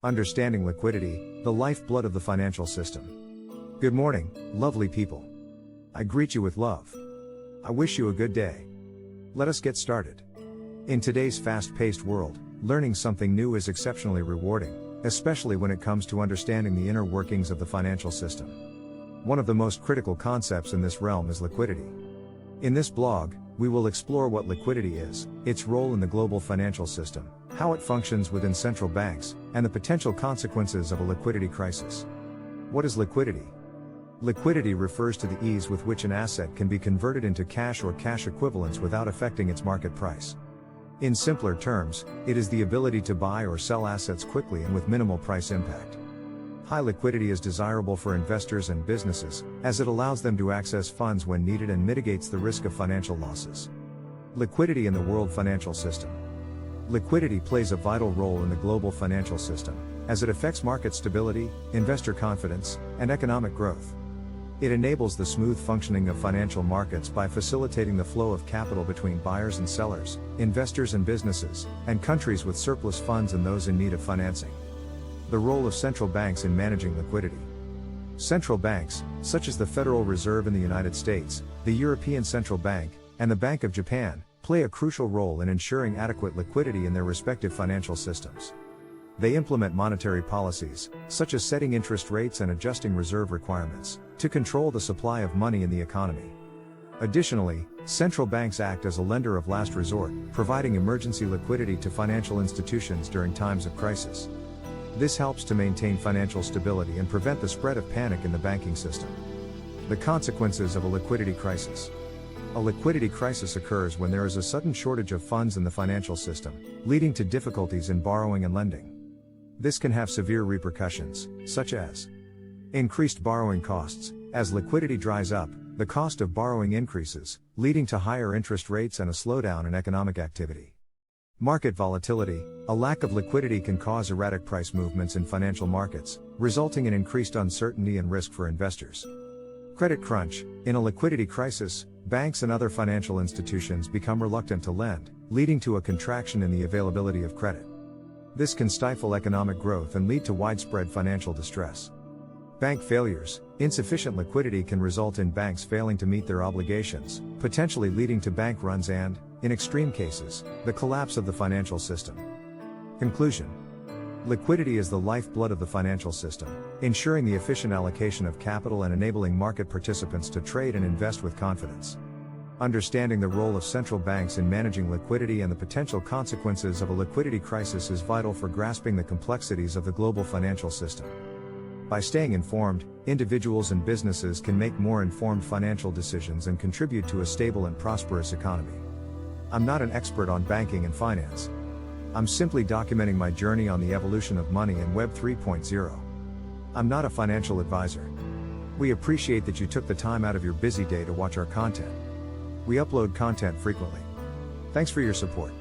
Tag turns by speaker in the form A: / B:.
A: Understanding liquidity, the lifeblood of the financial system. Good morning, lovely people. I greet you with love. I wish you a good day. Let us get started. In today's fast-paced world, learning something new is exceptionally rewarding, especially when it comes to understanding the inner workings of the financial system. One of the most critical concepts in this realm is liquidity. In this blog, we will explore what liquidity is, its role in the global financial system, how it functions within central banks, and the potential consequences of a liquidity crisis. What is liquidity? Liquidity refers to the ease with which an asset can be converted into cash or cash equivalents without affecting its market price. In simpler terms, it is the ability to buy or sell assets quickly and with minimal price impact. High liquidity is desirable for investors and businesses, as it allows them to access funds when needed and mitigates the risk of financial losses. Liquidity in the world financial system. Liquidity plays a vital role in the global financial system, as it affects market stability, investor confidence, and economic growth. It enables the smooth functioning of financial markets by facilitating the flow of capital between buyers and sellers, investors and businesses, and countries with surplus funds and those in need of financing. The role of central banks in managing liquidity. Central banks, such as the Federal Reserve in the United States, the European Central Bank, and the Bank of Japan, play a crucial role in ensuring adequate liquidity in their respective financial systems. They implement monetary policies, such as setting interest rates and adjusting reserve requirements, to control the supply of money in the economy. Additionally, central banks act as a lender of last resort, providing emergency liquidity to financial institutions during times of crisis. This helps to maintain financial stability and prevent the spread of panic in the banking system. The consequences of a liquidity crisis. A liquidity crisis occurs when there is a sudden shortage of funds in the financial system, leading to difficulties in borrowing and lending. This can have severe repercussions, such as increased borrowing costs. As liquidity dries up, the cost of borrowing increases, leading to higher interest rates and a slowdown in economic activity. Market volatility. A lack of liquidity can cause erratic price movements in financial markets, resulting in increased uncertainty and risk for investors. Credit crunch. In a liquidity crisis, banks and other financial institutions become reluctant to lend, leading to a contraction in the availability of credit. This can stifle economic growth and lead to widespread financial distress. Bank failures. Insufficient liquidity can result in banks failing to meet their obligations, potentially leading to bank runs and, in extreme cases, the collapse of the financial system. Conclusion. Liquidity is the lifeblood of the financial system, ensuring the efficient allocation of capital and enabling market participants to trade and invest with confidence. Understanding the role of central banks in managing liquidity and the potential consequences of a liquidity crisis is vital for grasping the complexities of the global financial system. By staying informed, individuals and businesses can make more informed financial decisions and contribute to a stable and prosperous economy. I'm not an expert on banking and finance. I'm simply documenting my journey on the evolution of money and Web 3.0. I'm not a financial advisor. We appreciate that you took the time out of your busy day to watch our content. We upload content frequently. Thanks for your support.